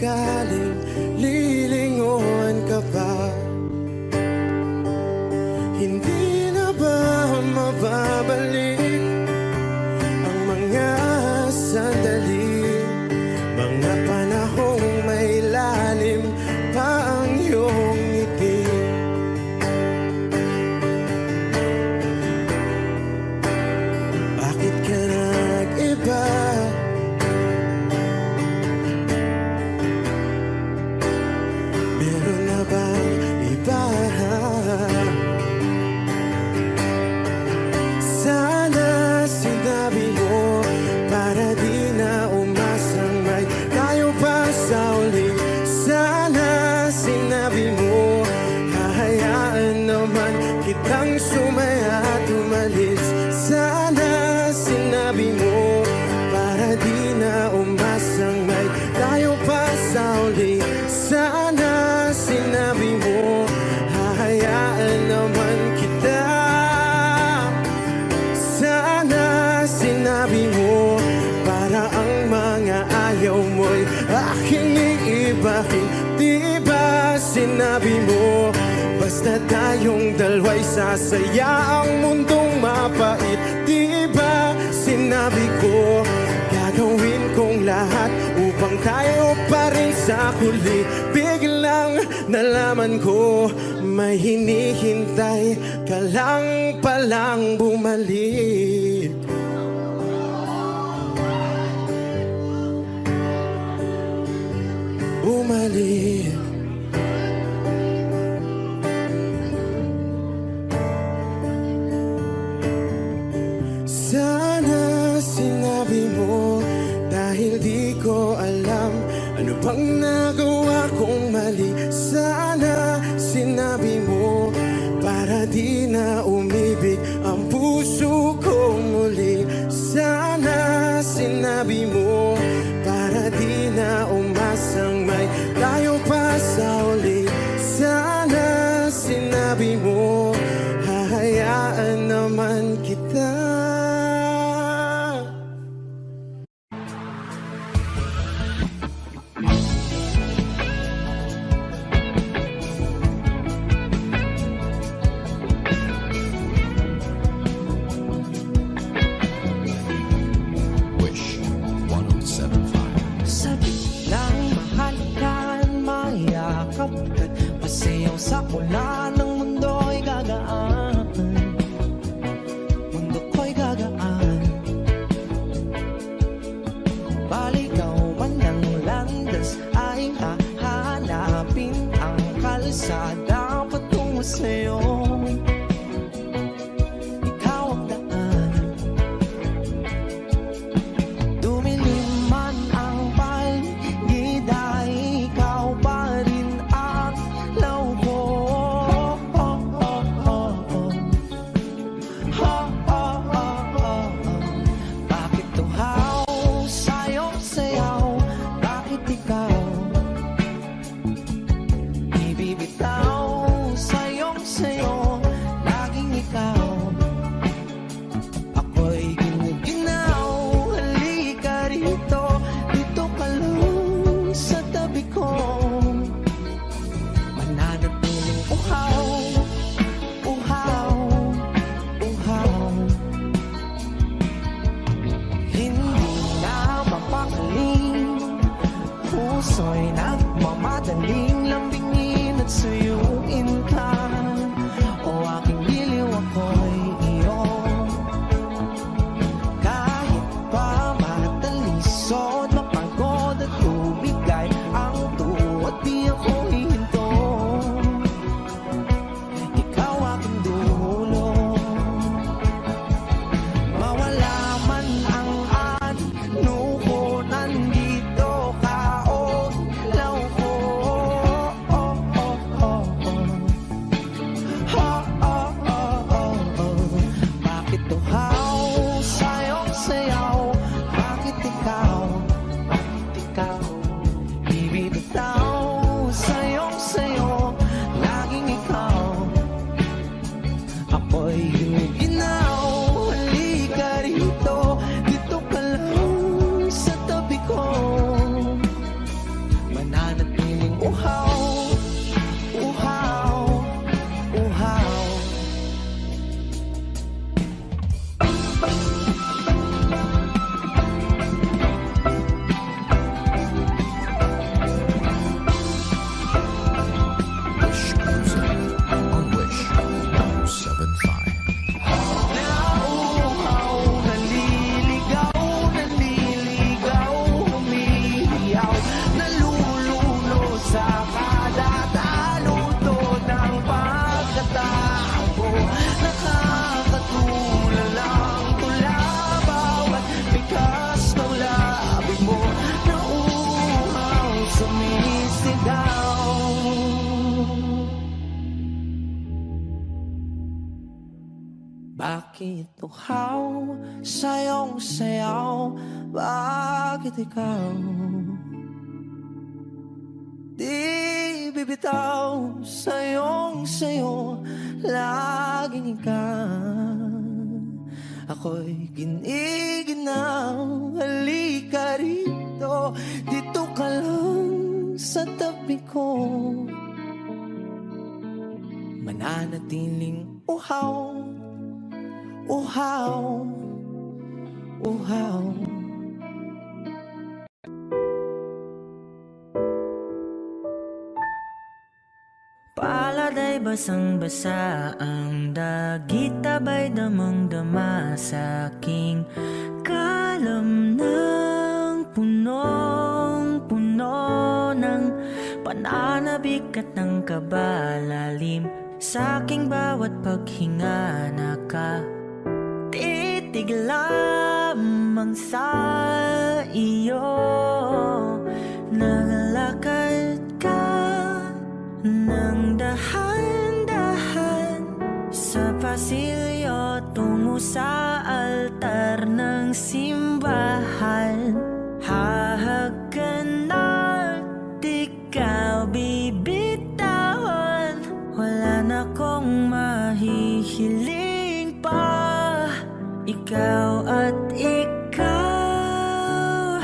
sakaling lilingon ka ba? Hindi na ba mababalik ang mga sandali, mga panahong may lalim pa ang iyong ngiti? Bakit ka nag-iba? Meron na bang iba? Sana sinabi mo para di na umasang may tayo pa sa uli. Sana sinabi mo hahayaan naman kitang sumaya at umalis. Sana sinabi mo para di na umasang may tayo pa sa uli. Sana sinabi mo hahayaan naman kita. Sana sinabi mo para ang mga ayaw mo'y aking iibahin. Di ba sinabi mo basta tayong dalawa'y sasaya ang mundong mapait? Di ba sinabi ko gagawin kong lahat upang tayo pa rin sa huli? Biglang nalaman ko may hinihintay ka lang palang bumalik. Bumalik. Sana sinabi mo dahil di ko alam ano bang nagawa kong mali. Sana sinabi mo para di na umibig ang puso ko muli. Sana sinabi mo para di na umasang may tayo pa sa uli. Sana sinabi mo hahayaan naman kita. Wish 1075. Sabi lang mahal ka, mayakap ka, pasayaw sa ulan ng mundo'y gagaan. Mundo ko'y gagaan. Baligaw man ng landas ay hahanapin ang kalsada patungo sa'yo. Ikaw ang daan. Dumilim man ang paligid ay ikaw pa rin ang law ko. Bakit tuhaw sa'yo sayaw? Bakit ikaw ibibitaw sa'yo sayaw? Bakit uhaw sa iyong sayaw? Bakit ikaw di bibitaw sa iyong sayo? Laging ikaw, ako'y giniginaw. Halika rito, dito ka lang sa tabi ko. Mananatiling uhaw, uhaw, uhaw. Palad ay basang-basa ang dagit, abay damang-dama sa aking kalam ng punong-puno ng pananabik at ng kabalalim. Sa aking bawat paghinga nakatitig lamang sa iyo. Naglakad ka nang dahan-dahan sa pasilyo tungo sa altar ng simbahan. Hahagan at ikaw bibitawan, wala na kong mahihiling pa. Ikaw at ikaw,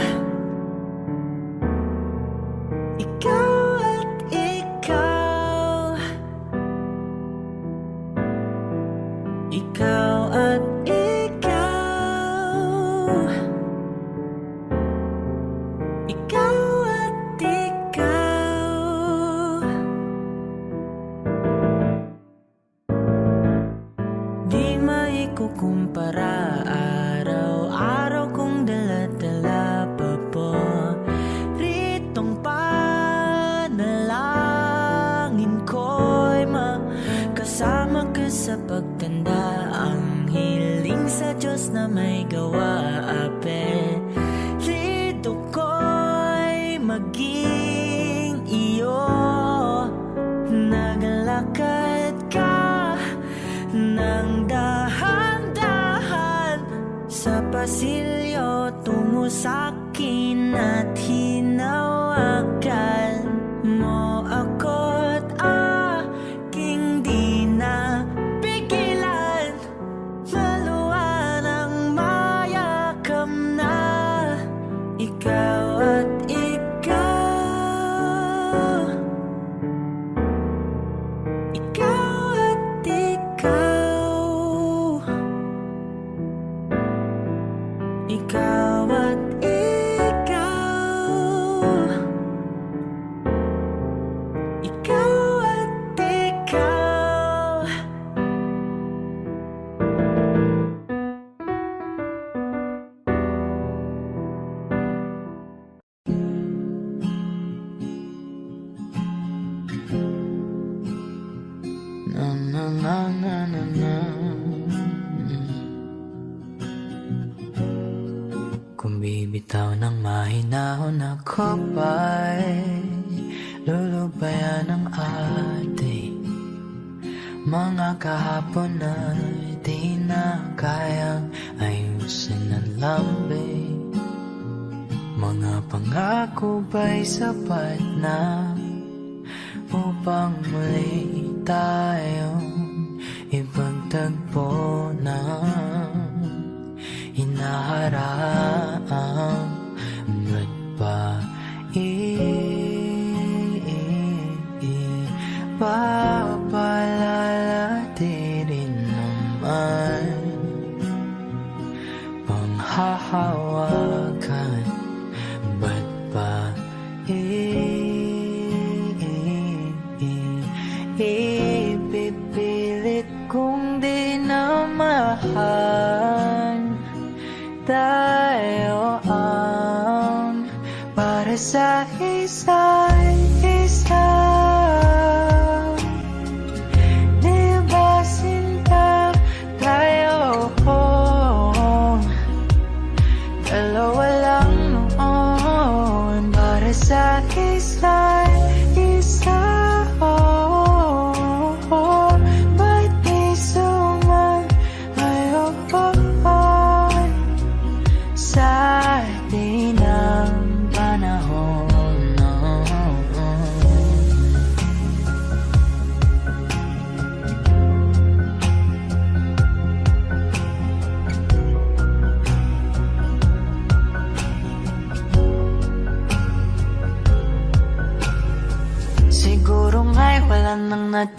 ikaw at ikaw, ikaw at ikaw, ikaw at ikaw. Di maikukumpara, araw-araw kong dala-dala pa po ritong panalangin ko'y makasama ka sa pagtanda. Ang hiling sa Diyos na may gawa, apelyido ko'y maging iyo. Naglakad ka nang dahan-dahan sa pasilyo tungo sa'kin at hinawakan mo ako't aking di na pigilan. Maluwan ang mayakap na ikaw at ikaw, ikaw at ikaw, ikaw at ikaw, ikaw at ikaw. Na na na na na na. Kung bibitaw ng mahinahon ako ba'y lulubayan ng ating mga kahapon na di na kayang ayusin ang lambing. Mga pangako ba'y sapat na upang muli tayong ipagtagpo ng hinaharap? Ba't ba ipapalalatirin naman panghahawakan? Ba't ba ipipilit kong di na mahal? Tayo ang para sa isa't isa. Di ba sinta tayo? Dalawa lang noon para sa isa't isa. Ba't di sumang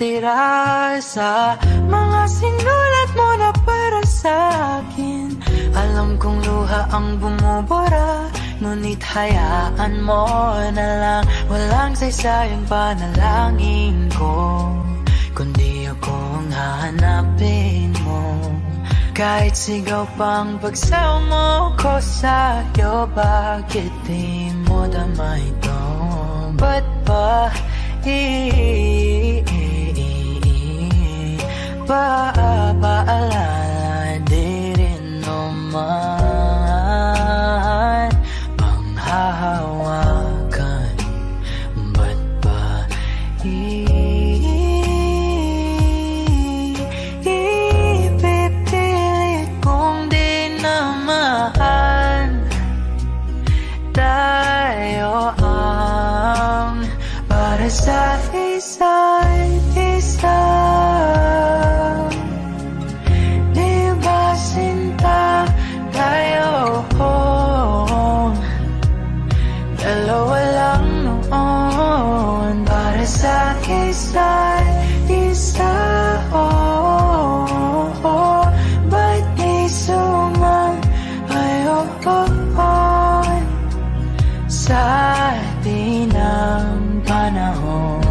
nakatira sa mga sinulat mo na para sa akin. Alam kong luha ang bumubura, ngunit hayaan mo na lang. Walang saysayang panalangin ko, kundi akong hahanapin mo. Kahit sigaw pang pagsaw mo ko sa'yo, bakit di mo dama ito? Ba't ba paalala di rin naman panghahawakan? Ba't ba ipipilit kong di naman tayo ang para sa isa't isa? Di ba sinta tayo? Dalawa lang noon para sa isa't isa. Ba't di sumayon sa atin ang panahon?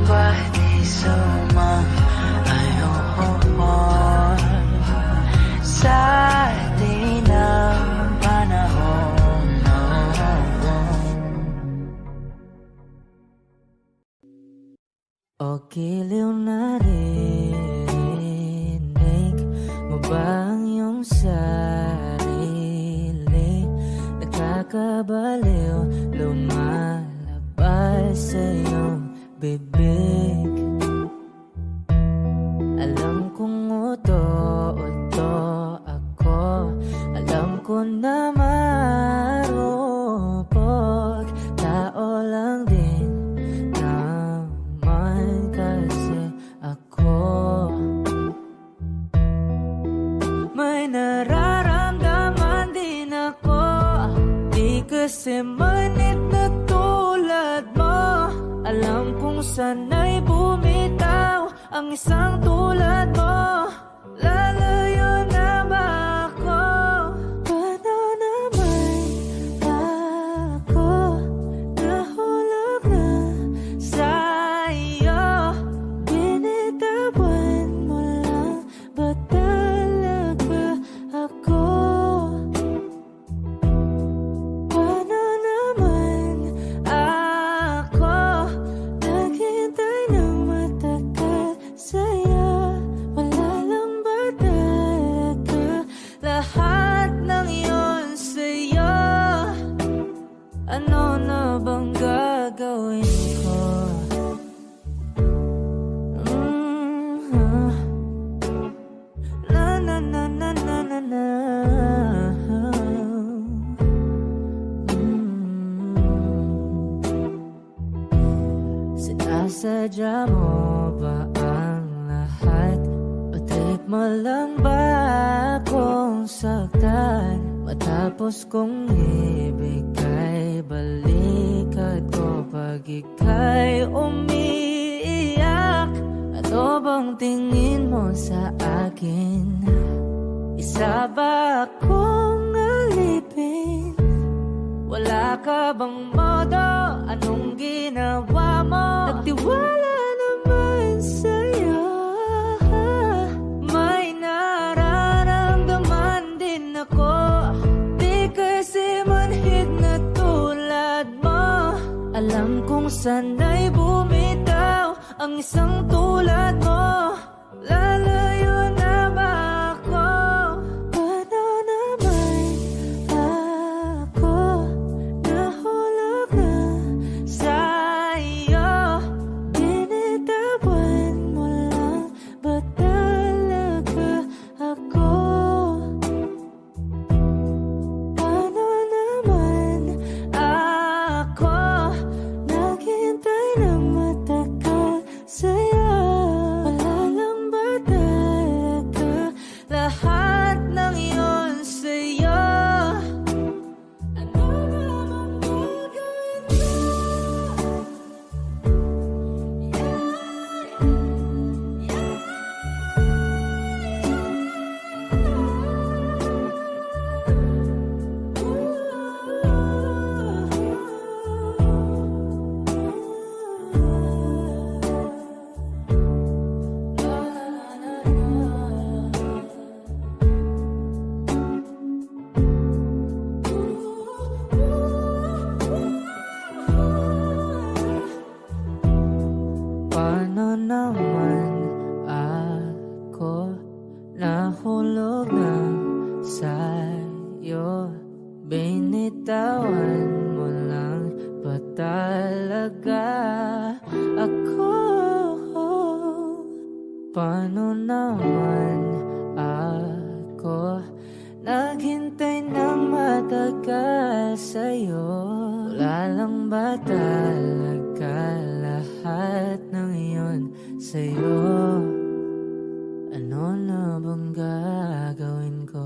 Ba't di sumayon sa atin ang panahon? O giliw na rinig mo ba ang iyong sarili? Nagkakabaliw, lumalabas sa iyong bibig. Alam kong uto-uto ako, alam ko na marupok, tao lang din naman kasi ako. May nararamdaman din ako, di kasi manit na tulad mo. Alam kong sana'y bumitaw ang isang tulad mo. Lalayo na ba ako? Paano naman ako nahulog na sa'yo? Binitawan mo lang ba talaga ako? Paano naman ako naghintay ng matagal sa'yo? Wala lang ba talaga lahat ng yun sa'yo? Ano na bang gagawin ko? Na na na na na na na. Sinasadya mo ba ang lahat? O trip mo lang ba akong saktan? Matapos kong ibigay balikat ko pag ika'y umiiyak. Ano bang tingin mo sa akin? Isa ba akong alipin? Wala ka bang modo? Anong ginawa mo? Nagtiwala naman sa'yo. May nararamdaman din ako, di kasi manhid na tulad mo. Alam kong sana'y bumitaw ang isang tulad mo. Lalayo na ba ako? Paano naman ako nahulog na sa'yo? Binitawan mo lang ba talaga ako? Paano naman talaga ako? Paano naman ako naghintay na matagal sa'yo? Wala lang ba talaga lahat ng iyon sa'yo? Ano na bang gagawin ko?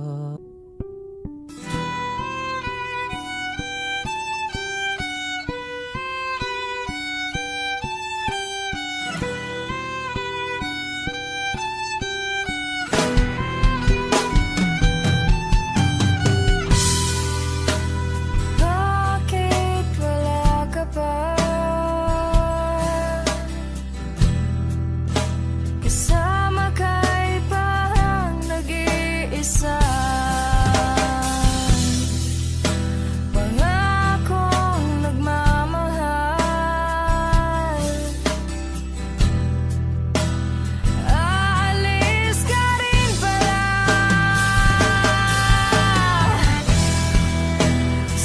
Bakit wala ka pa? Kasama kay parang nag-iisa. Pangakong nagmamahal. Aalis ka rin pala.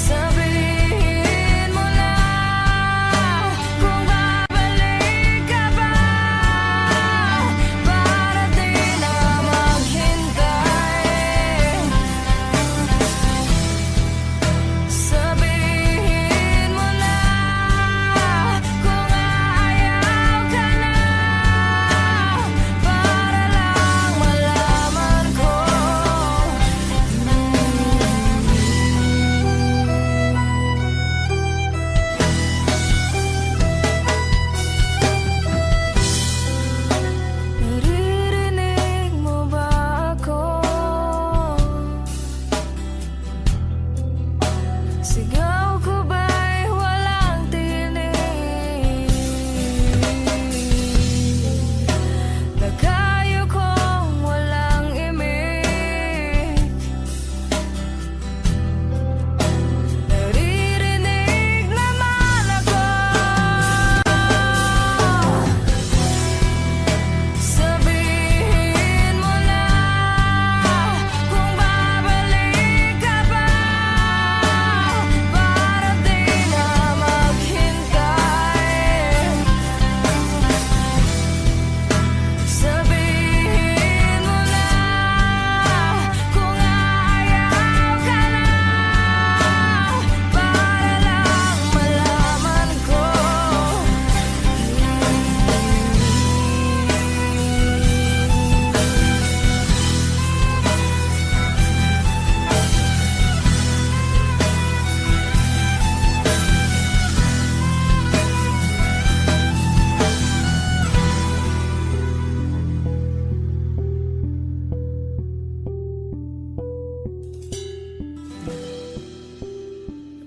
Sabihin mo na kung babalik ka ba, para di na maghintay. Sabihin mo na kung ayaw ka na, para lang malaman ko. Naririnig mo ba ako? Sigaw ko ba'y walang tinig? Nakayo kong walang imig. Naririnig naman ako. Sabihin mo na kung babalik ka ba, para di na maghintay. Sabihin mo na kung ayaw ka na, para lang malaman ko.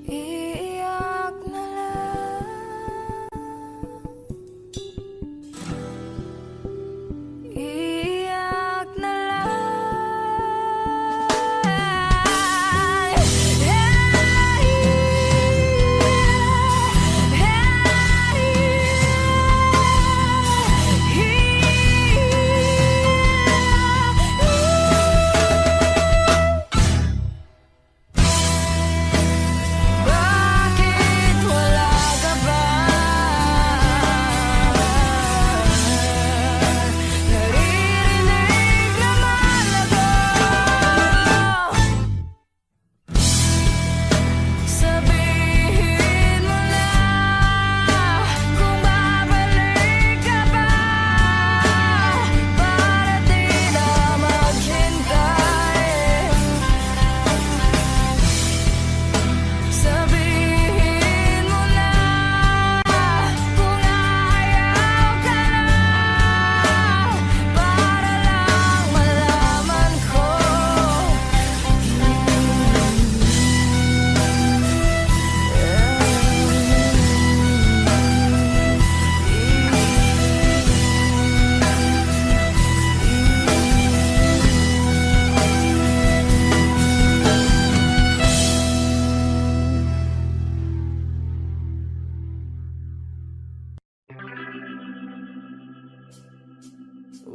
Iiyak na lang. Iiyak na Bakit wala ka ba? Naririnig naman ako. Sabihin mo na kung babalik ka ba, para di na maghintay. Sabihin mo na kung ayaw ka na, para lang malaman ko.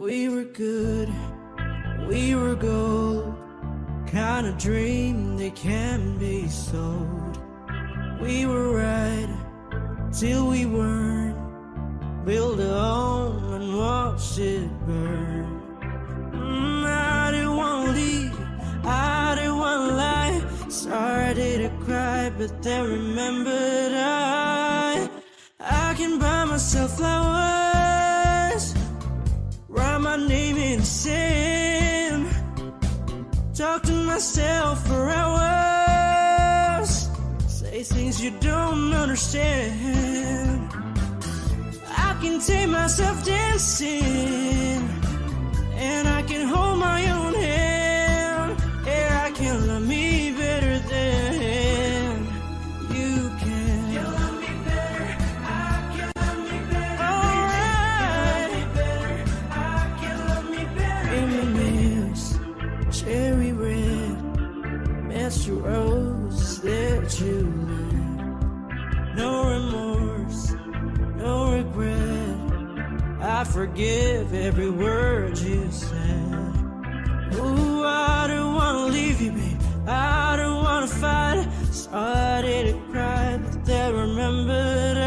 We were good, we were gold, kind of dream that can be sold. We were right till we weren't. Build a home and watch it burn. I didn't wanna leave, I didn't wanna lie. Started to cry, but then remembered I can buy myself flowers, write my name in the sand, talk to myself for hours, say things you don't understand. I can take myself dancing, and I can hold my own hand. Yeah, I can love me better than you can. You love me better, I can love me better. Alright, I can love me better. M&M's, cherry red, Mr. Rose that you left. No remorse, no regret. I forgive every word you said. Ooh, I don't wanna leave you, babe, I don't wanna fight. Started to cry, but then remembered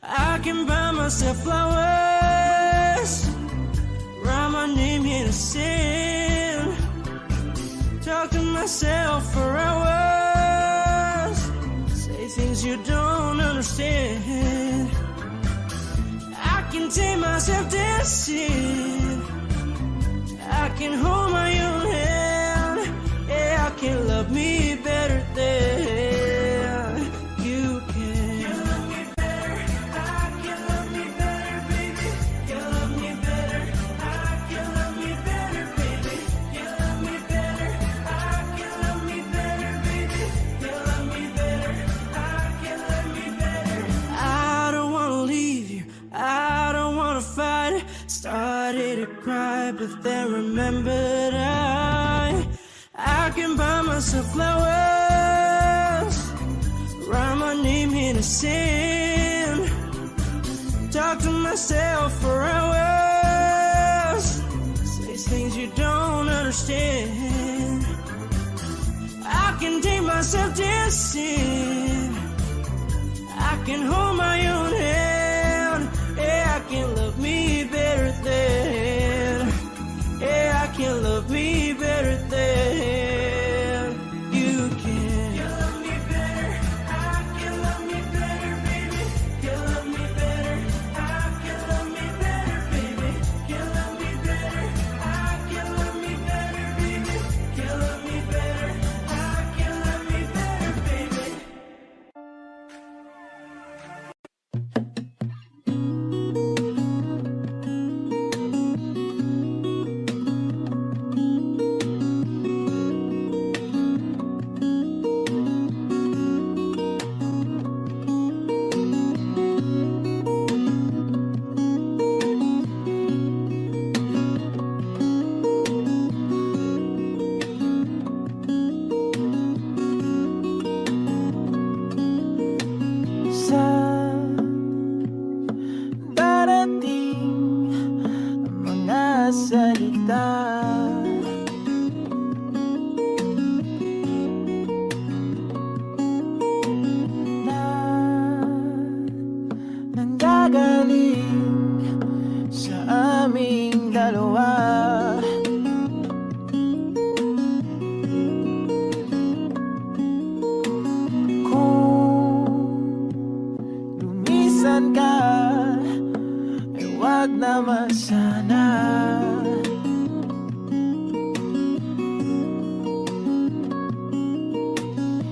I can buy myself flowers, write my name in the sand, talk to myself for hours, say things you don't understand. I can take myself dancing, I can hold my own hand. Yeah, I can love me better than you can. You love me better, I can love me better, baby. You love me better, I can love me better, baby. You love me better, I can love me better, baby. You love me better, I can love me better. I don't wanna leave you, I don't wanna fight. Started to cry, but then remembered I can buy myself flowers, write my name in the sand, talk to myself for hours, say things you don't understand. I can take myself dancing, I can hold my own hand. Yeah, I can love me better than. Yeah, I can love me better than you can. You love me better, I can love me better, baby. You love me better, I can love me better, baby. You love me better, I can love me better, baby. You love me better, I can love me better, baby. Sa darating mga salita, na nanggagaling sa aming dalawa. Lumisan ka, ay wag naman sana.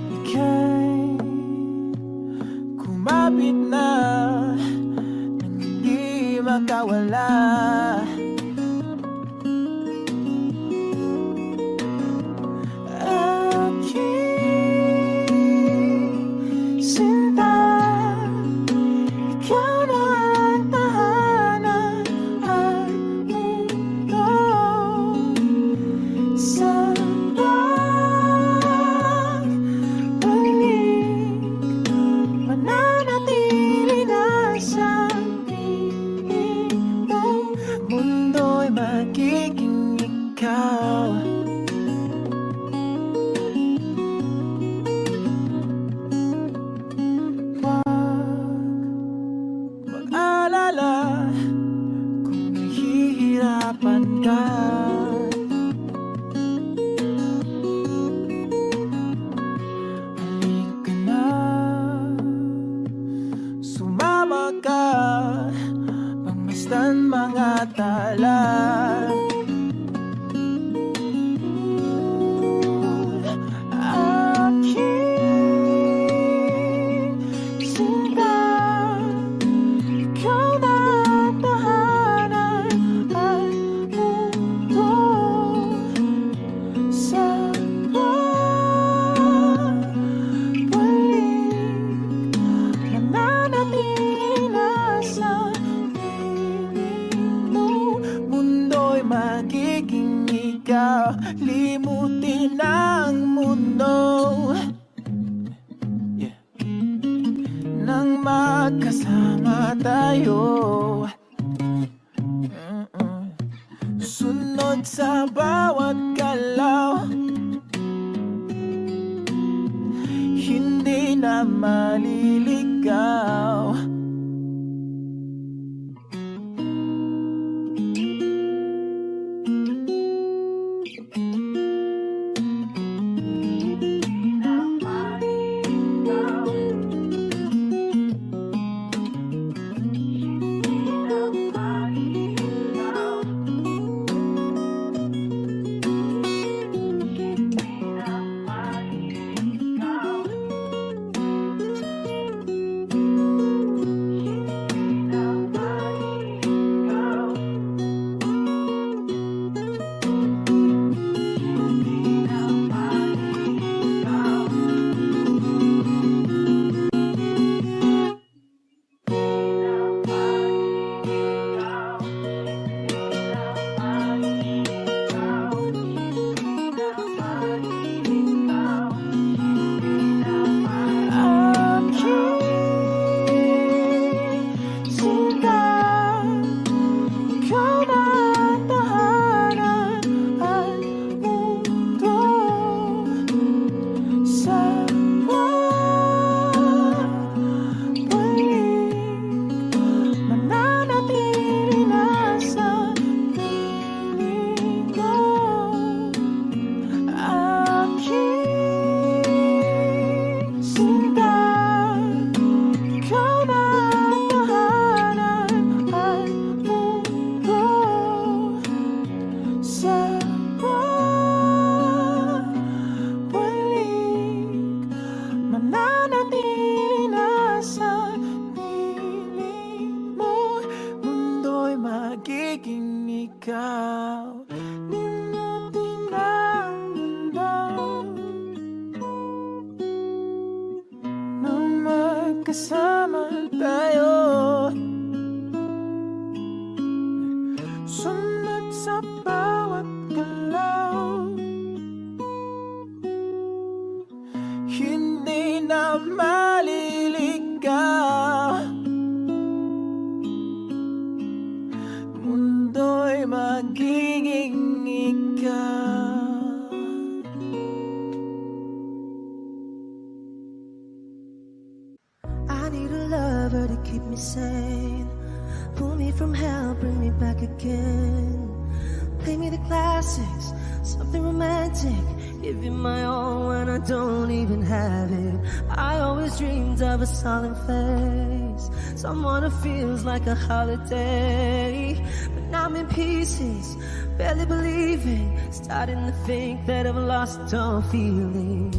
Ika'y kumapit na nang hindi makawala. Aking sinta, ikaw na ang tahanan at mundo. Sa pagbalik, mananatili na sa piling mo. nagtatala. Aking sinta, ikaw na ang tahanan at mundo sa balik. Mananatili na sa piling mo. Mundo'y magiging ikaw, limutin ang mundo. Nang magkasama tayo, sunod sa bawat galaw, hindi na maliligaw. Magiging ikaw, limutin ang mundo. Nang magkasama tayo, sunod sa bawat galaw, hindi na maliligaw. Mundo'y magiging ikaw. I need a lover to keep me sane, pull me from hell, bring me back again. Play me the classics, something romantic, give you my all when I don't even have it. I always dreamed of a solemn face, someone who feels like a holiday. But now I'm in pieces, barely believing, starting to think that I've lost all feeling.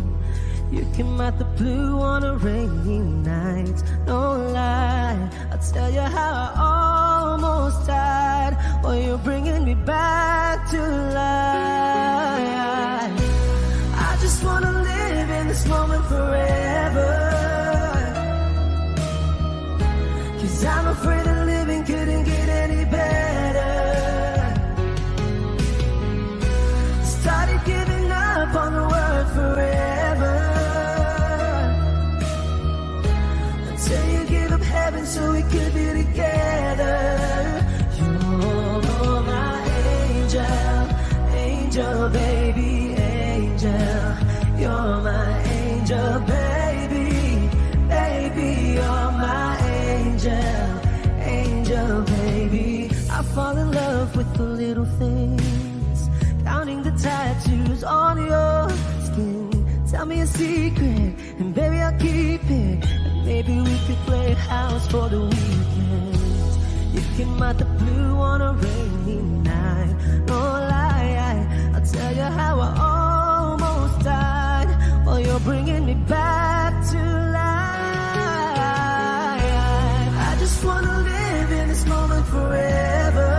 You came out the blue on a rainy night, no lie, I'll tell you how I almost died. Oh, you're bringing me back to life. I just wanna live in this moment forever, 'cause I'm afraid that living couldn't get any better. Started giving up on the word forever, until you give up heaven so we could be together. You're my angel, angel baby, angel. You're my angel baby, baby. You're my angel, angel baby. I fall in love with the little things, counting the tattoos on your skin. Tell me a secret, and baby I'll keep it. And maybe we could play house for the weekend. You came out the blue on a rainy night. No lie, I'll tell you how I almost died while you're bringing me back to life. I just wanna live in this moment forever,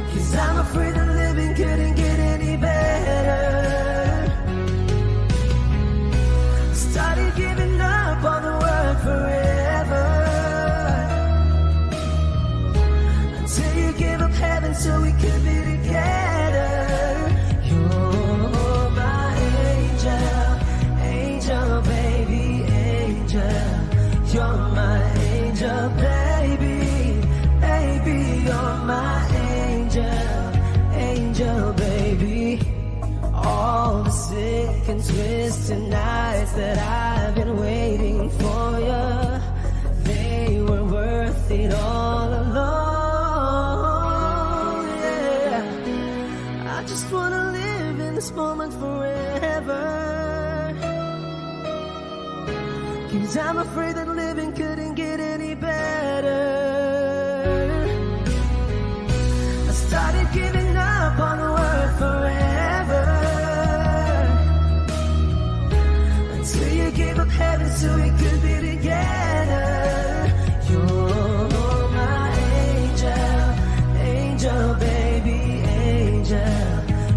'cause I'm afraid that living couldn't get any better. Started giving up on the word forever, until you gave up heaven so we could be together. You're my angel, angel baby, angel. You're my angel baby, baby. You're my angel, angel baby. All the sick and twisted nights that I've been waiting for you, they were worth it all alone. Yeah, I just wanna live in this moment forever, 'cause I'm afraid that living couldn't get any better. I started giving up on the word forever, until you gave up heaven so we could be together. You're my angel, angel baby, angel.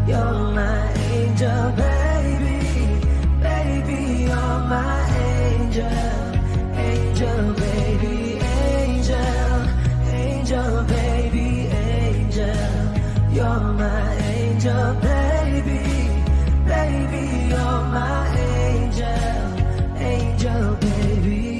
You're my angel baby, baby. You're my angel, angel baby, angel. Angel baby, angel. You're my angel baby, baby. You're my angel, angel baby.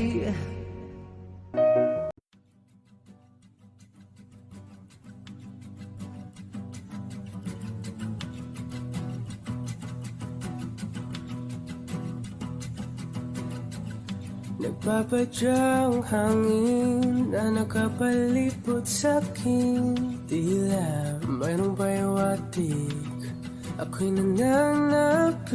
Nagpapadyang hangin na nakapalipot sa'kin. Tila mayroong payawatig, ako'y nananapit.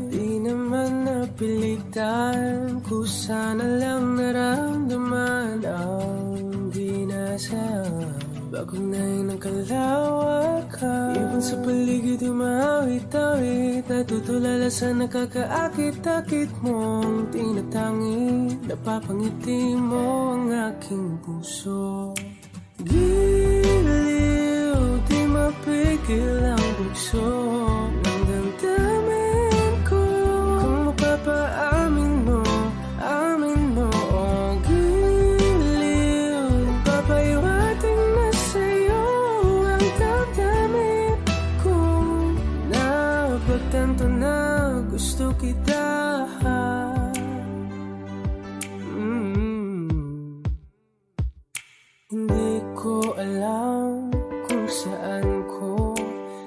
Di naman napilitan, kusana lang naramdaman ang ginasam. Bagonay ng kalawakan, ibon sa paligid umawit-awit. Natutulala sa nakakaakit-akit mong tinatangi. Napapangiti mo ang aking puso. Giliw, di mapigil ang bugso ng damdamin ko. Kung mapapaamin mo, amin mo. Oh, giliw, papahiwating na sa'yo ang damdamin ko. Napagtanto na gusto kita. Hindi ko alam kung saan ko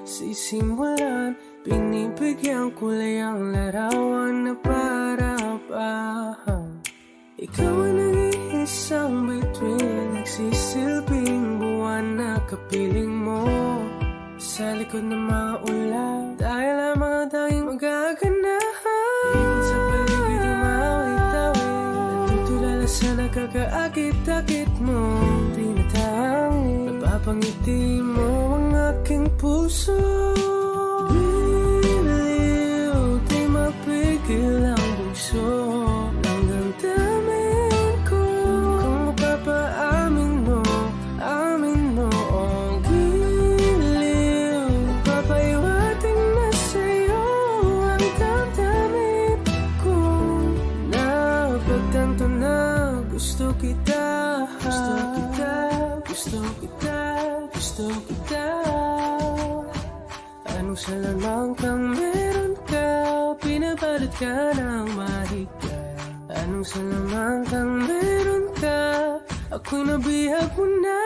sisimulan. Binibigyan ko lang ang larawan na para-parahan. Ikaw ang nag-iisang bituin, nagsisilbing buwan na kapiling mo. Sa likod ng mga ulan, dahil lamang ang tanging magaganahan. Ibon sa paligid umawit-awit, natutulala sa nakakaakit-akit mo. Tinatangi, napapangiti mo ang aking puso. Giliw, di mapigil ang bugso ng damdamin ko. Kung mapapaamin mo, amin mo. Oh, giliw, papahiwating na sa'yo ang damdamin ko. Napagtanto na gusto kita. Gusto kita, gusto kita, gusto kita. Anong salamang kang meron ka, pinabalot ka ng mahigpit. Anong salamang kang meron ka, ako'y nabihag mo na.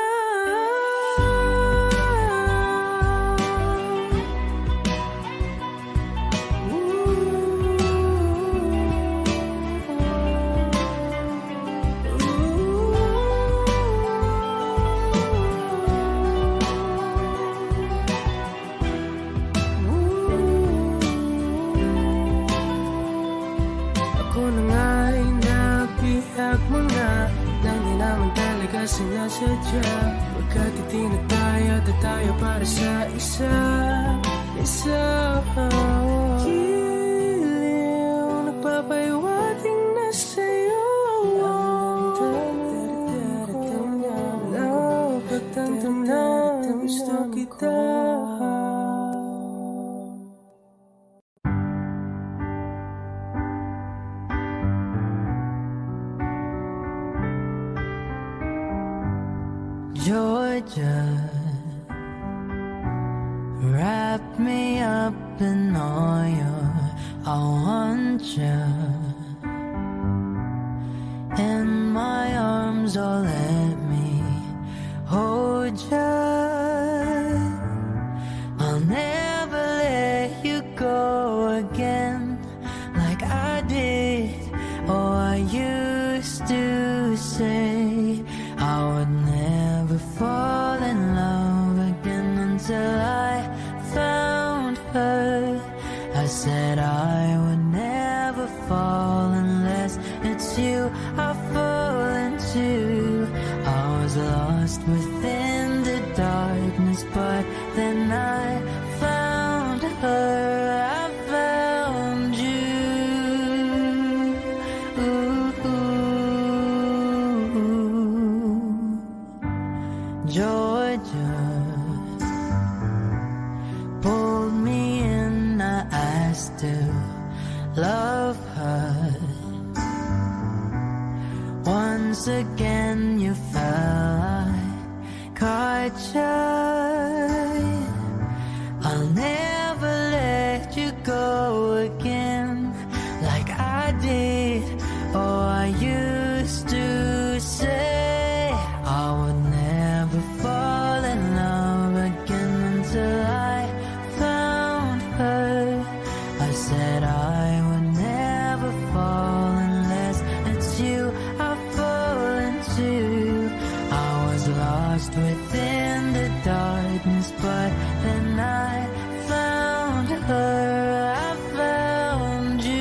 naman talaga sinasadya. Pagkat itinataya at tayo para sa isa. Giliw, nagpapahiwating na sa'yo. Napagtantam na gusto kita. Georgia, wrap me up in oil. I want you in my arms, oh let me hold you. I'll never let you go again like I did. Oh, I used to say I would never fall in love again until I found her. I said I would never fall unless it's you I fall into. I was lost within the darkness, but then I found her. I found you. Georgia pulled me in, I still love her. Once again you fell, I caught you. I'll never let you go again like I did. Oh, I used to say I would never fall in love again until I found her. I said I would never fall unless it's you I fall into. I was lost within the darkness, but then I found her. I found you.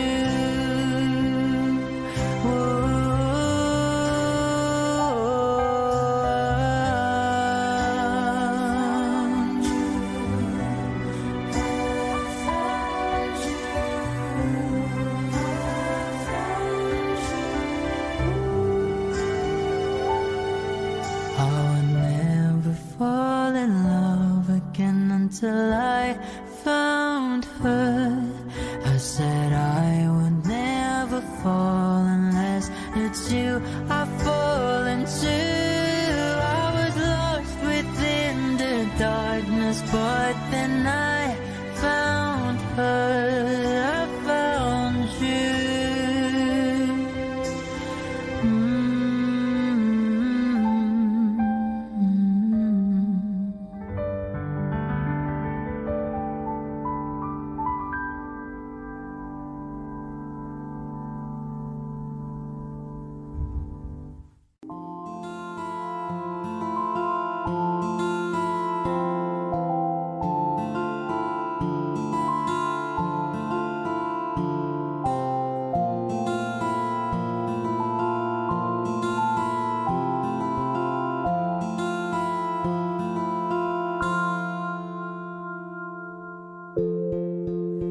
I would never fall in love again until I found her. I said I would never fall unless it's you I fall into. I was lost within the darkness, but then I found her. I found you.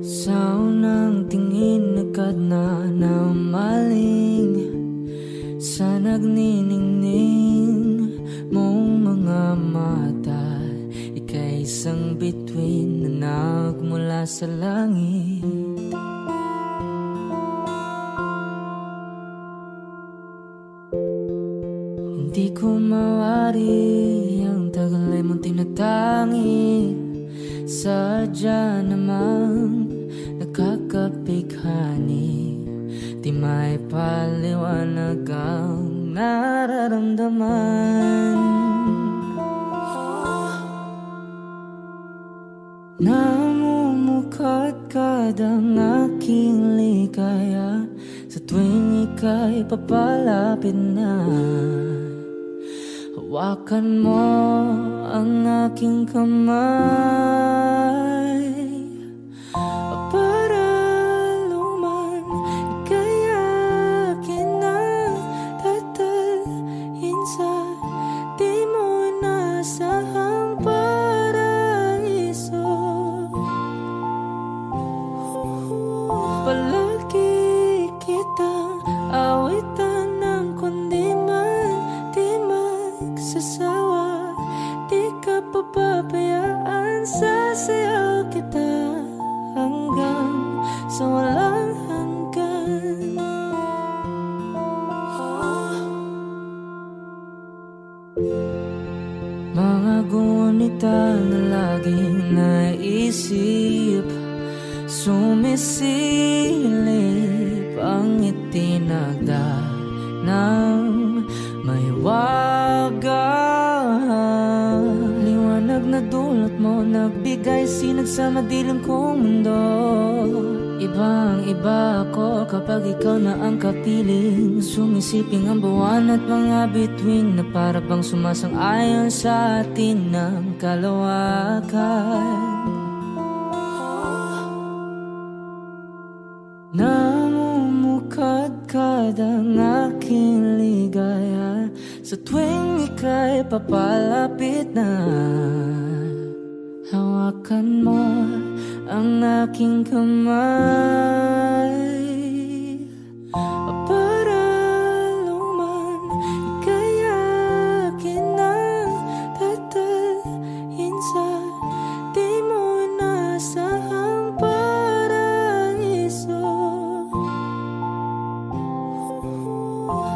Sa unang tingin agad na namaling sa nagniningning mong mga mata. Ika'y isang bituin na nagmula sa langit. Hindi ko mawari ang tagal ay mong tinatangi. Sadya namang nakakapighani, di may paliwanag ang nararamdaman. Namumukadkad ang aking ligaya sa tuwing ika'y papalapit na. Hawakan mo ang aking kamay para luman, ika'y akin na tatalhin Mga gunita na laging naisip, sumisilip ang itinagda ng may waga. Liwanag na dulot mo, nagbigay sinag sa madilim kong mundo. Ibang iba ako kapag ikaw na ang kapiling, sumisiping ang buwan at mga bituin na para bang sumasang-ayon sa atin ng kalawakan. Namumukadkad ang aking ligaya sa tuwing ika'y papalapit na. Hawakan mo ang aking kamay para luman ika'y akin na tatalhin sa di mo inasahang paraiso.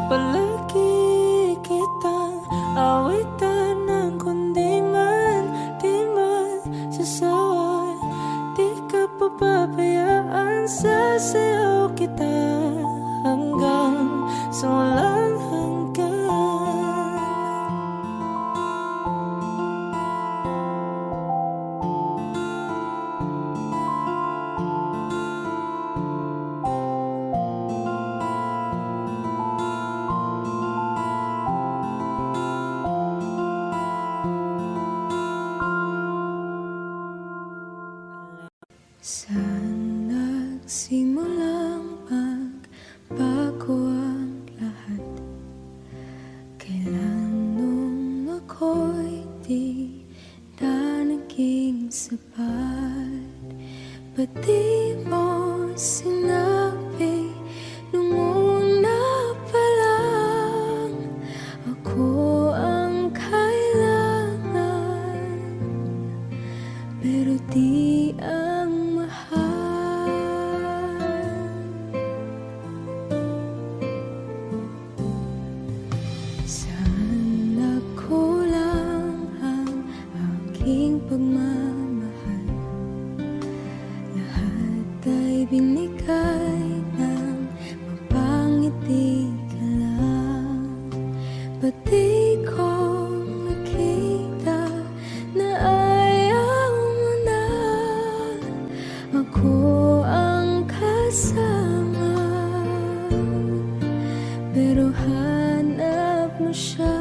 Palagi kitang awitan ng kundi man di man sasawa. Di ka papabayaan, sasayaw kita hanggang sa walang hanggan. Saan nagsimulang magbago ang lahat? Kailan nung ako'y di na naging sapat? Ba't di mo sinabi nung una pa lang ako ang kailangan, pero di ang saan nagkulang ang aking pagmamahal? Lahat ay binigay ng mapangiti ka lang. Ba't di ko nakita na ayaw mo na ako ang kasama? Pero hanap mo siya.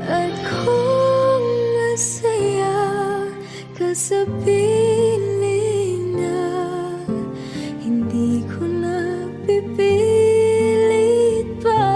At kung masaya ka sa piling na, hindi ko na pipilit pa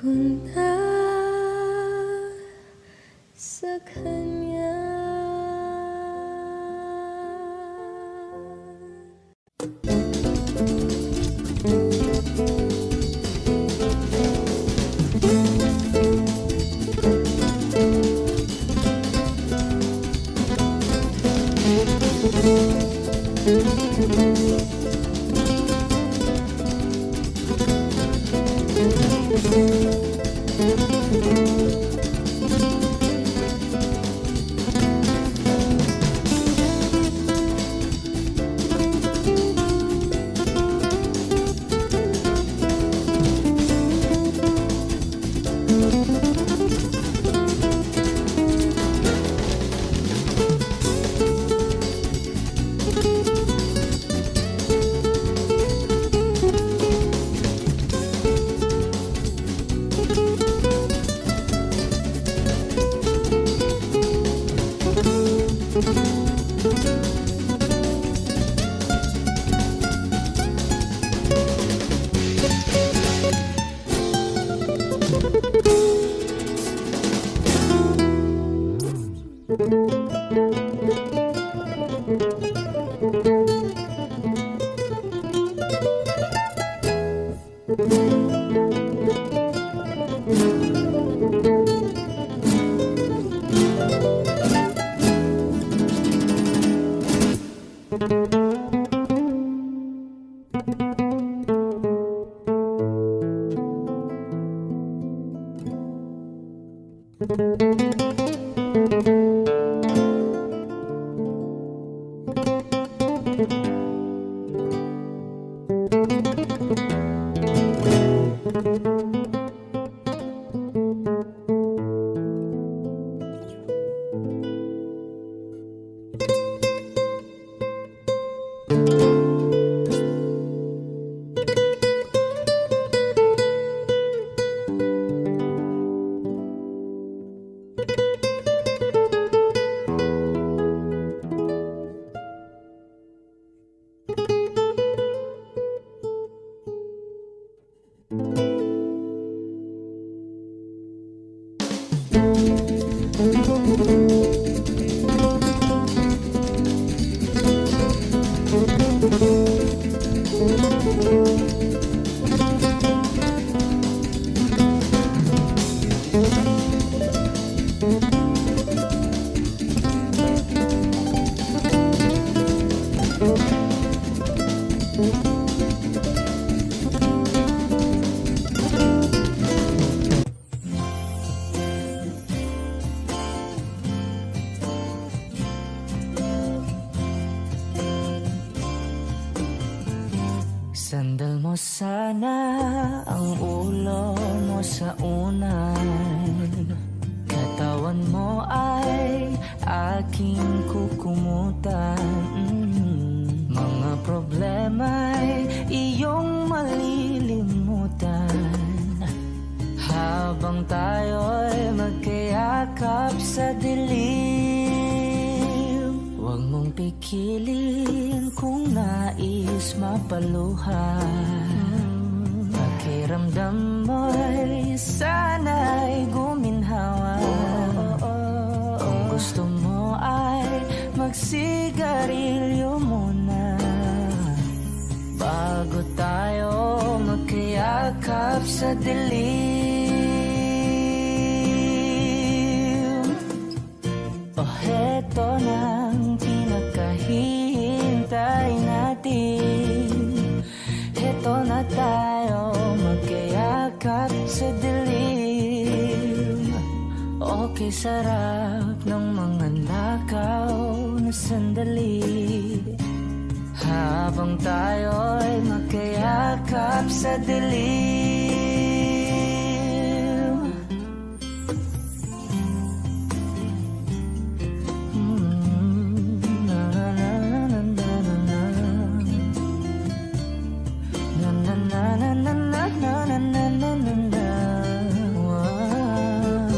ko na sa kanya. Sandal mo sana ang ulo mo sa unan. Katawan mo ay aking kukumutan. Mga problema'y iyong malilimutan. Habang tayo'y magkayakap sa dilim, huwag mong pikilin kung nais mapaluhan. Pakiramdam mo'y sana'y guminhawa. Kung gusto mo ay magsigarilyo muna bago tayo magkayakap sa dilim. O heto nang pinakahihintay natin. Heto na tayo magkayakap sa dilim. Okay, sarap ng mga nakaw na sandali. Habang tayo'y magkayakap sa dilim. Na na na na na na na. Na na na na na na na na na na na. Wow.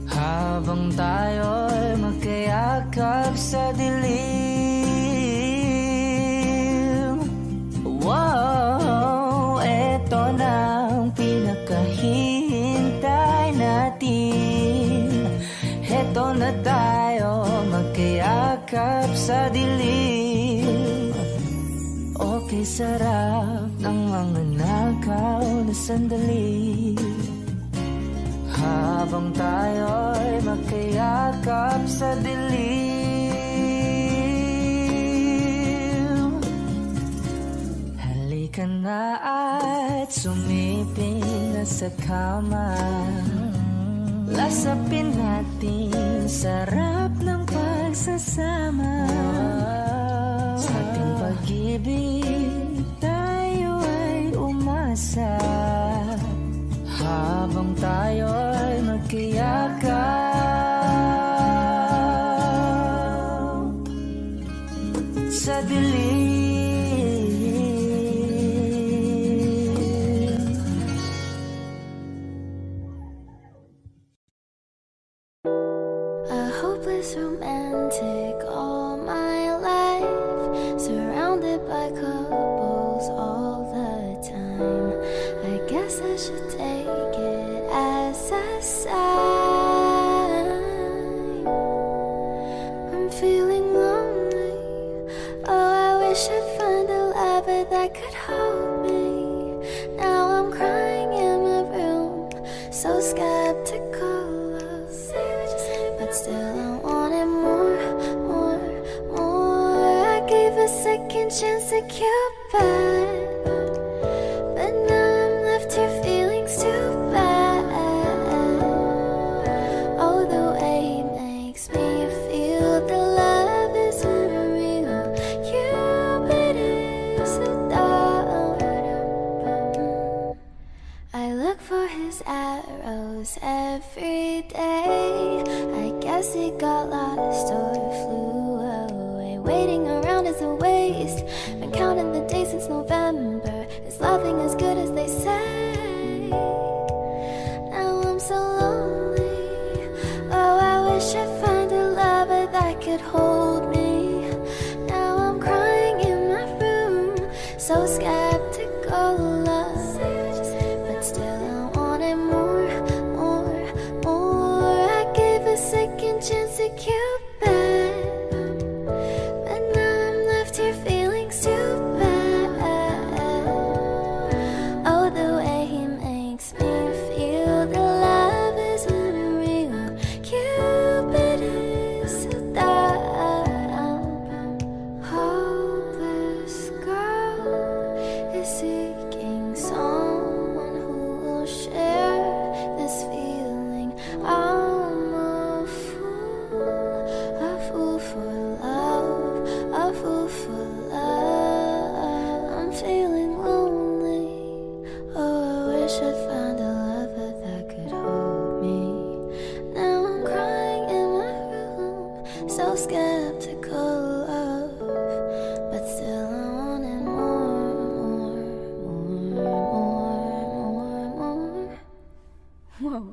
Habang tayo'y magkayakap sa dilim. Wow, Narito na tayo, magkayakap sa dilim. Okay, sarap ng mga nakaw na sandali. Habang tayo'y magkayakap sa dilim. Halika na at sumiping na sa kama. Lasapin natin sarap ng pagsasama. Sa ating pag-ibig tayo ay umasa. Habang tayo'y magkayakap sa dilim. A hopeless romantic all my life, surrounded by couples all the time. I guess I should take it as a sign. I'm feeling lonely. Oh, I wish I'd find a lover that could hold me. Now I'm crying in my room, so skeptical. But still I wanted more, more, more. I gave a second chance to Cupid, but now I'm left here feeling too bad. Oh, the way he makes me feel, the love is unreal. Cupid is a dog. I look for his arrows every day. I guess he got lost or flew away. Waiting around is a waste. Been counting the days since November. Is loving as good as they say? Now I'm so lonely. Oh, I wish I'd find a lover that could hold me. Now I'm crying in my room, so skeptical of. But still I wanted more, more, more. I gave a second chance to Cupid, but now I'm left here feeling too bad. Oh, the way he makes me feel, the love is unreal. Cupid is so dumb. Hopeless girl is seeking someone who will share this feeling. I'm a fool for love, a fool for love. I'm feeling lonely. Oh, I wish I'd found a lover that could hold me. Now I'm crying in my room, so skeptical of, but still I wanted more, more, more, more, more, more. Whoa.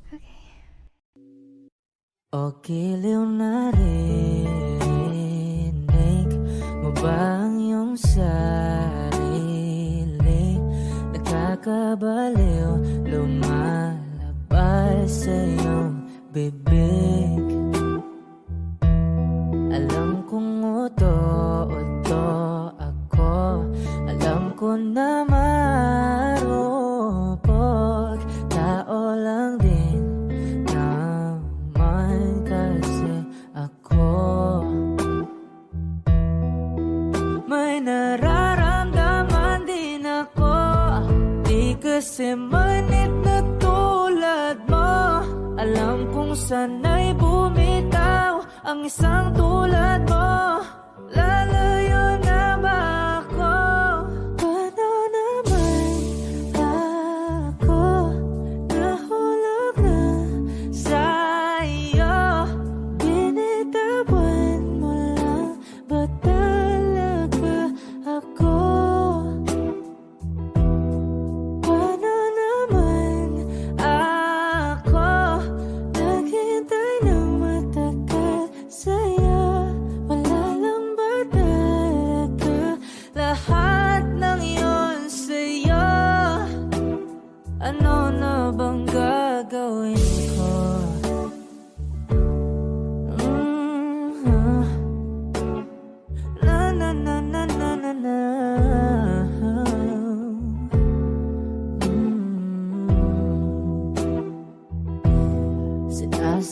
Okay. O giliw na rinig mo ba ang iyong sarili? Nakakabaliw, lumalabas sa iyong bibig. Alam kong uto-uto ako, alam ko na marupok. Tao lang din naman kasi ako. May nararamdaman din ako, di kasi manit na tulad mo. Alam kong sana'y bumitaw ang isang tulad mo. Lalayo na ba ako? Paano naman ako nahulog na sa'yo? Binitawan mo lang ba talaga ako? Paano naman ako naghintay ng matagal sa'yo? Wala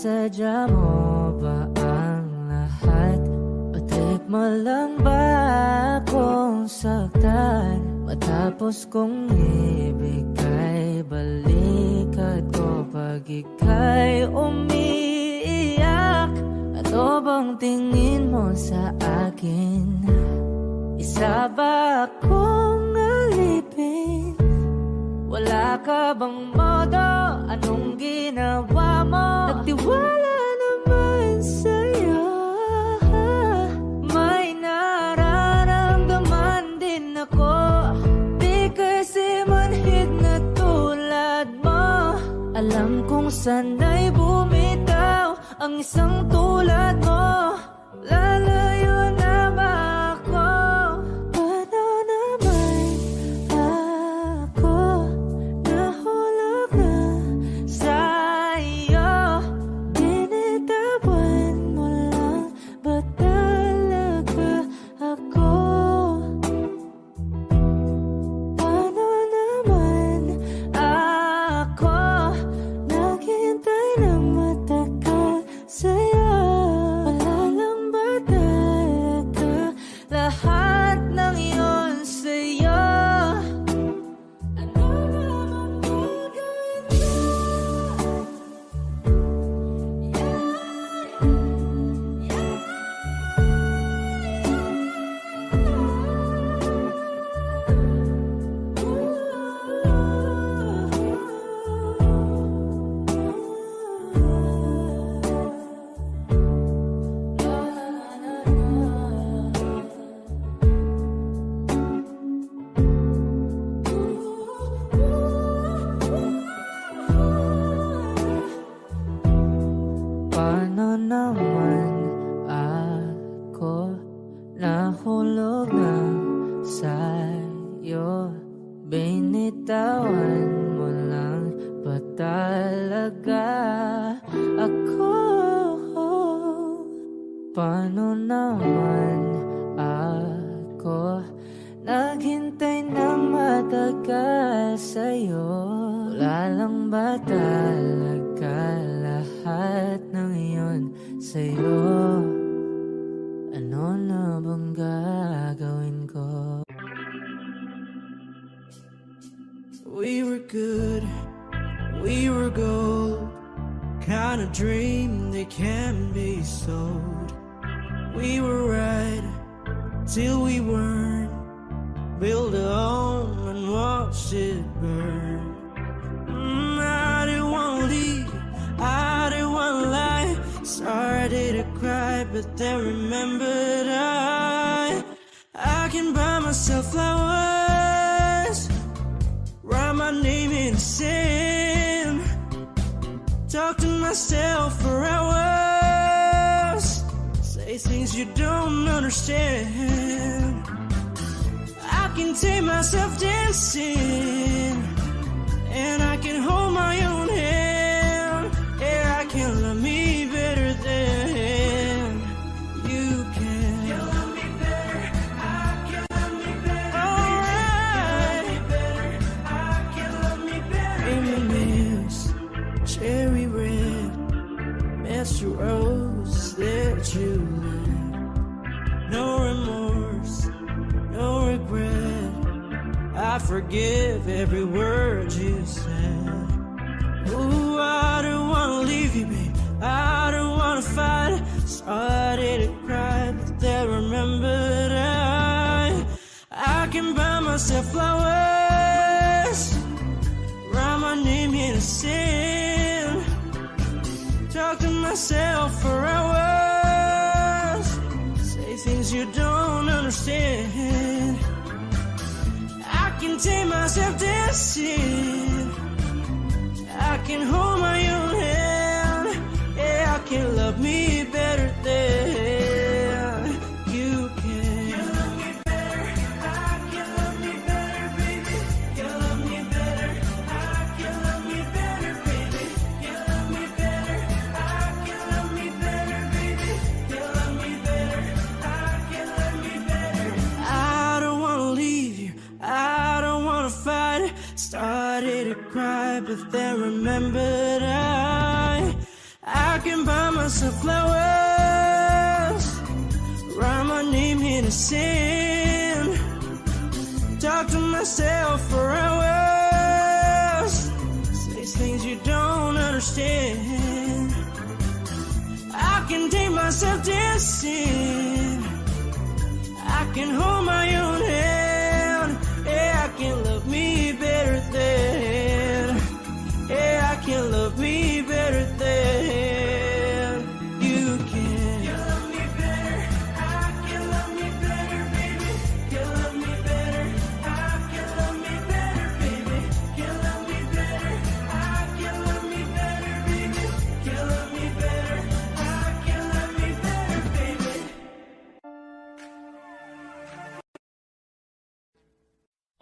Sinasadya mo ba ang lahat? O take mo lang ba akong saktan? Matapos kong ibigay, balikat ko pag ika'y umiiyak. Ano bang tingin mo sa akin? Isa ba akong alipin? Wala ka bang modo? Anong ginawa mo? Nagtiwala naman sa'yo. May nararamdaman din ako. Di kasi manhid na tulad mo. Alam kong sana'y bumitaw ang isang tulad mo. Lalayo na ba ako? Paano naman ako nahulog na sa'yo? Binitawan mo lang ba talaga ako? Paano naman ako naghintay ng matagal sa'yo? Wala lang ba talaga lahat ng iyon sa'yo? Ano naman gagawin mo? Paano naman ako nahulog na sa'yo? Binitawan mo lang ba talaga ako? Paano naman ako naghintay ng matagal sa'yo? Wala lang ba talaga lahat ng iyon sa'yo? Ano na bang gagawin ko? We were good, we were gold, kind of dream that can be sold. We were right till we weren't, build a home and watch it burn. I didn't want to leave, I didn't want to lie, started to cry but then remembered I can buy myself flowers, write my name in the sand, talk to myself for hours, say things you don't understand. I can take myself dancing, and I can hold my own hand. Yeah, I can love me better than you can. You love me better, I can love me better. Alright, I can love me better. Reminisce, cherry red, Mr. Rose that you left. No remorse, no regret. I forgive every word you said. Ooh, I don't wanna leave you, babe, I don't wanna fight. Started to cry, but then remembered I can buy myself flowers, write my name in the sand, talk to myself for hours, say things you don't understand. I can take myself dancing, I can hold my own hand. Yeah, I can love me better than you can. You love me better, I can love me better, baby. You love me better, I can love me better, baby. You love me better, I can love me better, baby. You love me better, I can love me better. I don't wanna leave you, I don't wanna fight. Started to cry, but then remembered I I can buy myself flowers, write my name in the sand, talk to myself for hours, say things you don't understand. I can take myself dancing, I can hold my own hand. Yeah, I can love me better than. Yeah, I can love me better than you can. You love me better, I can love me better, baby. You love me better, I can love me better, baby. You love me better, I can love me better, baby. You love me better, I can love me better, baby.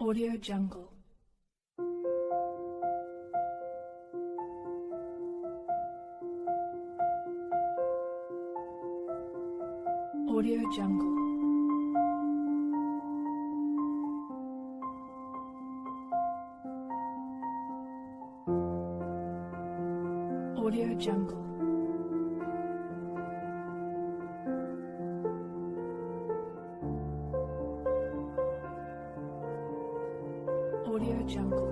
Audio Jungle. Audio Jungle. Audio Jungle. Audio Jungle.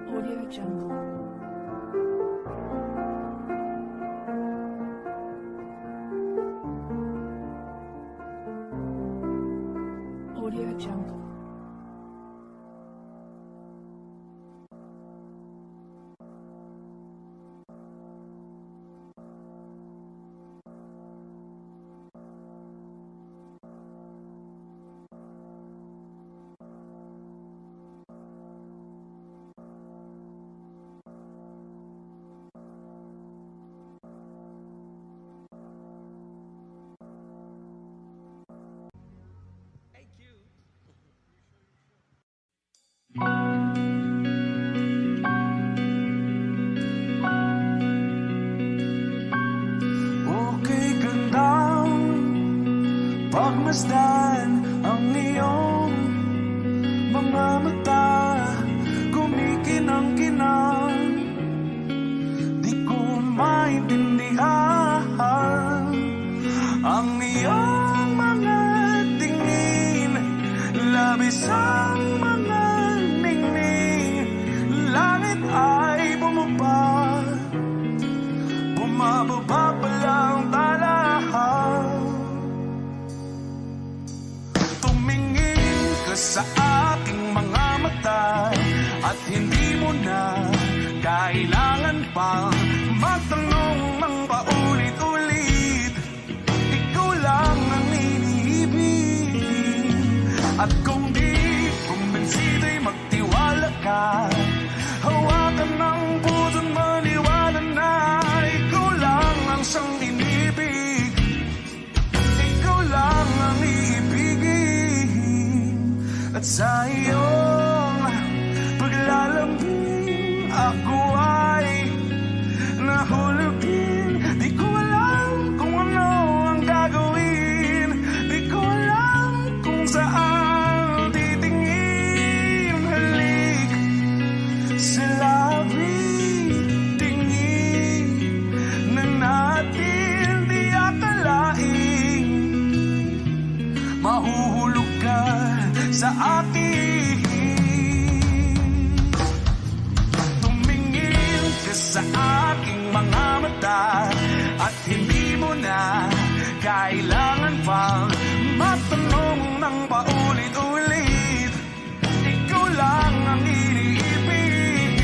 Audio Jungle. Audio Jungle. Okay gandang pagmasdan ang iyong mga mata, kumikinang-kinang, di ko maintindihan ang iyong mga tingin, labis ang mga ningning, langit ay bumaba, bumababa pa lang talahan. Tumingin ka sa aking mga mata at hindi mo na kailangan pang magtanong ng paulit-ulit. Ikaw lang ang iniibig, at kung di kumbinsido'y magtiwala ka. Hawakan ng puso't maniwala na ikaw lang ang siyang inibig. Ikaw lang ang iibigin, at sa iyong paglalambing ako ay nahulugin. Di ko alam kung ano ang gagawin, di ko alam kung saan titingin. Halik sa labi, tingin na natin di akalain, mahuhulog ka sa akin. Tumingin ka sa aking mga mata at hindi mo na kailangan pang matanong ng paulit-ulit. Ikaw lang ang iniibig,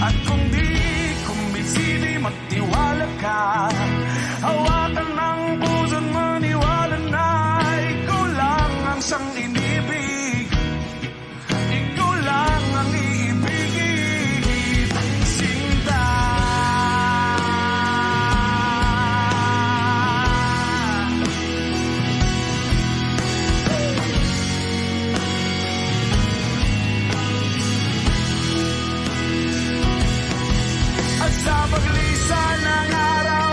at kung di kumbinsido'y magtiwala ka. Hawakan ng puso't maniwala na ikaw lang ang siyang inibig. Ikaw lang ang iibigin, sinta. At sa paglisan ng araw,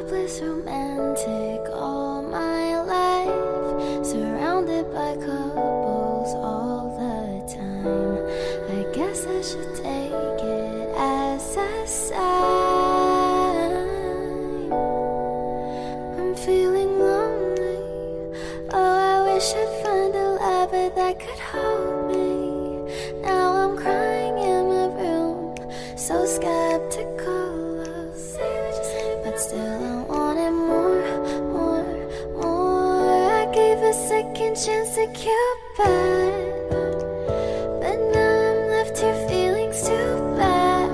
hopeless romantic all my life, surrounded by couples all the time. I guess I should take it as a sign. I'm feeling lonely. Oh, I wish I'd find a lover that could hold me. Now I'm crying in my room, so skeptical. But still I wanted more, more, more. I gave a second chance to Cupid, but now I'm left here feeling too bad.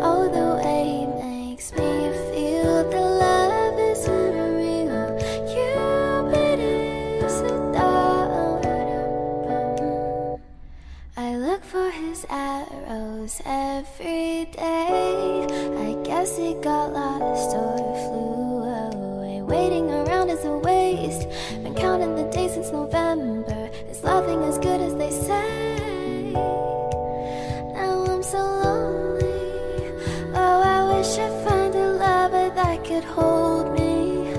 Oh, the way he makes me feel the love is unreal. Cupid is so dumb. I look for his arrows every day. I guess he got lost or flew away. Waiting around is a waste. Been counting the days since November. Is loving as good as they say? Now I'm so lonely. Oh, I wish I'd find a lover that could hold me.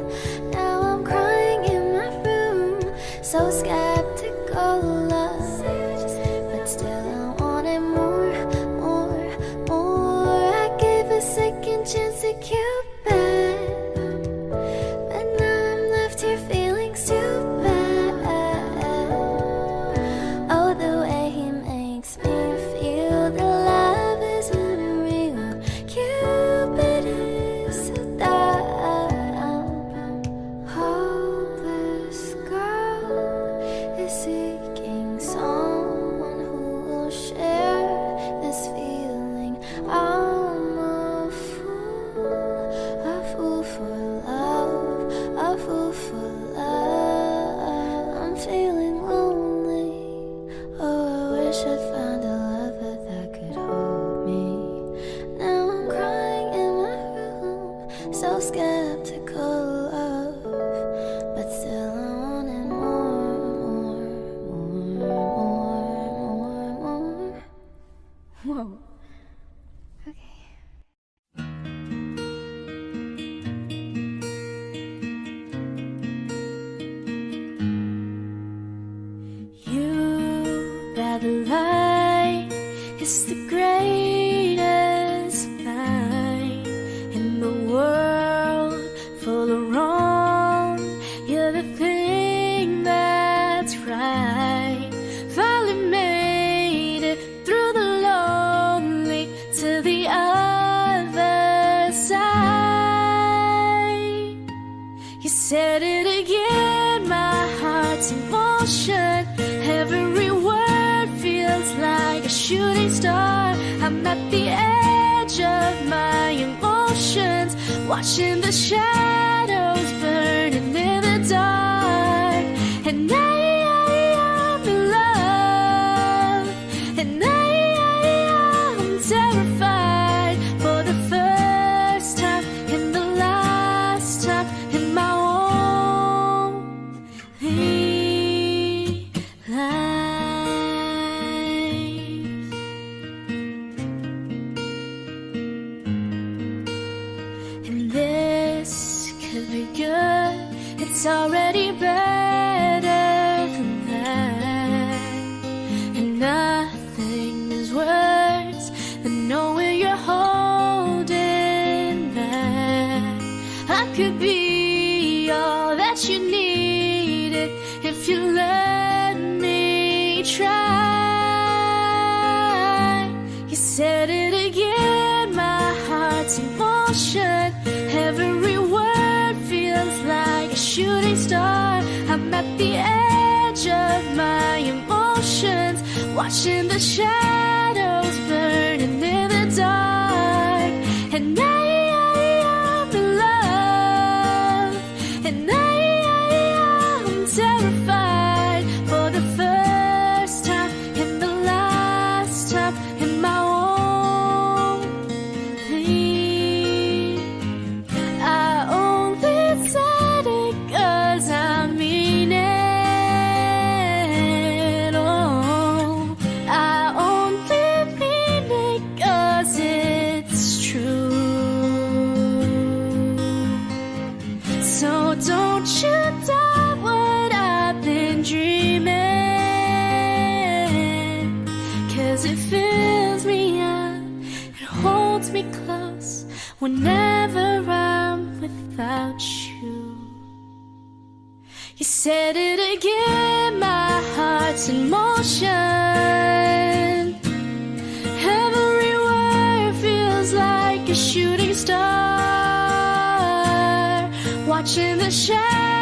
Now I'm crying in my room, so skeptical of. But still I wanted more, more, more. I gave a second chance to Cupid, but now I'm left here feeling too bad. Oh, the way he makes me feel the love is unreal. Cupid is so dumb. Hopeless girl is seeking someone who will share this feeling. I'm a fool for love, a fool for love. I'm feeling lonely. Oh, I wish I'd found a lover that could hold me. Now I'm crying in my room, so skeptical of, but still I wanted more, more, more, more. Whoa. Okay. You got the light, it's the greatest night in the world, full of wrong. You're the thing that's right. Finally made it through the lonely to the other side. You said it again, my heart's in motion. Every word feels like a shooting star. I'm at the edge of my emotions, watching the shadows burning in the dark. And I'm in love, and I'm terrified for the first time and the last time in my only life. And this could be good. It's already better than that. And nothing is worse than knowing you're holding back. I could be all that you needed if you let me try. You said it again, my heart's in motion. Every word feels like a shooting star. I'm at the edge of my emotions, watching the shadows burning in the dark. And I'm in love, and I'm terrified for the first time and the last time in my only. I only said it 'cause I mean it. Oh, I only holds me close whenever I'm without you. You said it again, my heart's in motion. Every word feels like a shooting star, watching the shadows